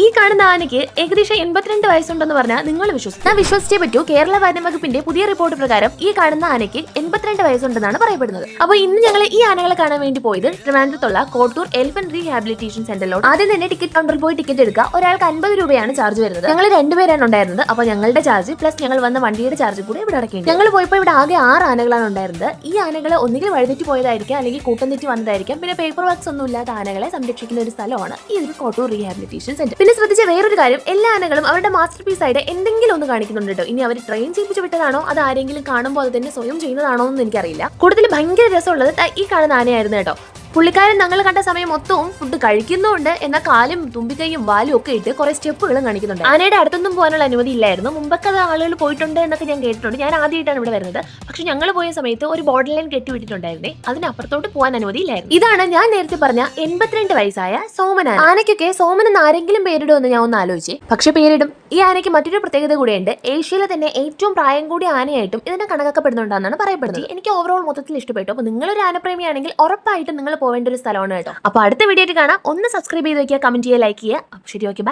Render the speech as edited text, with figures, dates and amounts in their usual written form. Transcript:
ഈ കാണുന്ന ആനയ്ക്ക് ഏകദേശം 82 വയസ്സുണ്ടെന്ന് പറഞ്ഞാൽ നിങ്ങൾ വിശ്വസിക്കും. ഞാൻ വിശ്വസിച്ചേ പറ്റൂ. കേരള വനംവകുപ്പിന്റെ പുതിയ റിപ്പോർട്ട് പ്രകാരം ഈ കാണുന്ന ആനയ്ക്ക് 82 വയസ്സുണ്ടെന്നാണ് പറയപ്പെടുന്നത്. അപ്പോൾ ഇന്ന് ഞങ്ങൾ ഈ ആനകളെ കാണാൻ വേണ്ടി പോയത് ട്രിവാൻഡ്രത്തുള്ള കോട്ടൂർ എലിഫന്റ് റീഹാബിലിറ്റേഷൻ സെന്ററിലോട്ട്. ആദ്യം തന്നെ ടിക്കറ്റ് കൗണ്ടറിൽ പോയി ടിക്കറ്റ് എടുക്കുക. ഒരാൾക്ക് 50 രൂപയാണ് ചാർജ് വരുന്നത്. ഞങ്ങൾ 2 പേരാണ് ഉണ്ടായിരുന്നത്. അപ്പോൾ ഞങ്ങളുടെ ചാർജ് പ്ലസ് ഞങ്ങൾ വന്ന വണ്ടിയുടെ ചാർജ് കൂടെ ഇവിടെ അടക്കേണ്ടി. ഞങ്ങൾ പോയപ്പോൾ ഇവിടെ ആകെ 6 ആനകളാണ് ഉണ്ടായിരുന്നത്. ഈ ആനകൾ ഒന്നുകിൽ വഴിതെറ്റി പോയതായിരിക്കാം, അല്ലെങ്കിൽ കൂട്ടം തെറ്റി വന്നതായിരിക്കാം. പിന്നെ പേപ്പർ വർക്ക്സ് ഒന്നും ഇല്ലാത്ത ആനകളെ സംരക്ഷിക്കുന്ന ഒരു സ്ഥലമാണ് ഈ ഒരു കോട്ടൂർ റീഹാബിലിറ്റേഷൻ സെന്റർ. പിന്നെ ശ്രദ്ധിച്ച വേറൊരു കാര്യം, എല്ലാ ആനകളും അവരുടെ മാസ്റ്റർ പീസ് ആയിട്ട് എന്തെങ്കിലും ഒന്ന് കാണിക്കുന്നുണ്ട് കേട്ടോ. ഇനി അവർ ട്രെയിൻ ചെയ്യിപ്പിച്ച് വിട്ടതാണോ അത് ആരെങ്കിലും കാണുമ്പോൾ അത് തന്നെ സ്വയം ചെയ്യുന്നതാണോ എന്ന് എനിക്കറിയില്ല. കൂടുതൽ ഭയങ്കര രസമുള്ളത് ഈ കാണുന്ന ആനയായിരുന്നു കേട്ടോ. പുള്ളിക്കാരൻ ഞങ്ങൾ കണ്ട സമയം മൊത്തവും ഫുഡ് കഴിക്കുന്നുണ്ട്, എന്നാൽ കാലും തുമ്പിക്കൈയും വാലും ഒക്കെ ഇട്ട് കുറെ സ്റ്റെപ്പുകളും കാണിക്കുന്നുണ്ട്. ആനയുടെ അടുത്തൊന്നും പോകാനുള്ള അനുമതി ഇല്ലായിരുന്നു. മുമ്പൊക്കെ അത് ആളുകൾ പോയിട്ടുണ്ട് എന്നൊക്കെ ഞാൻ കേട്ടിട്ടുണ്ട്. ഞാൻ ആദ്യമായിട്ടാണ് ഇവിടെ വരുന്നത്. പക്ഷെ ഞങ്ങൾ പോയ സമയത്ത് ഒരു ബോർഡർ ലൈൻ കെട്ടിവിട്ടിട്ടുണ്ടായിരുന്നേ, അതിനപ്പുറത്തോട്ട് പോകാൻ അനുമതി ഇല്ലായിരുന്നു. ഇതാണ് ഞാൻ നേരത്തെ പറഞ്ഞ 82 വയസ്സായ സോമൻ ആന. ആനയ്ക്കൊക്കെ സോമൻ എന്ന് ആരെങ്കിലും പേരിടുമെന്ന് ഞാൻ ഒന്ന് ആലോചിച്ചേ. പക്ഷെ പേരിടും. ഈ ആനയ്ക്ക് മറ്റൊരു പ്രത്യേകത കൂടെയുണ്ട്. ഏഷ്യയിലെ തന്നെ ഏറ്റവും പ്രായം കൂടിയ ആനയായിട്ടും ഇതിനെ കണക്കാക്കപ്പെടുന്നുണ്ടെന്നാണ് പറയപ്പെടുന്നത്. എനിക്ക് ഓവറോൾ മൊത്തത്തിൽ ഇഷ്ടപ്പെട്ടു. അപ്പോൾ നിങ്ങളൊരു ആനപ്രേമിയാണെങ്കിൽ ഉറപ്പായിട്ടും നിങ്ങൾ പോവേണ്ട ഒരു സ്ഥലമാണ് കേട്ടോ. അപ്പോൾ അടുത്ത വീഡിയോ കാണാം. ഒന്ന് സബ്സ്ക്രൈബ് ചെയ്ത് വെക്കുക, കമന്റ് ചെയ്യുക, ലൈക്ക് ചെയ്യുക. ശരി, ഓക്കെ, ബൈ.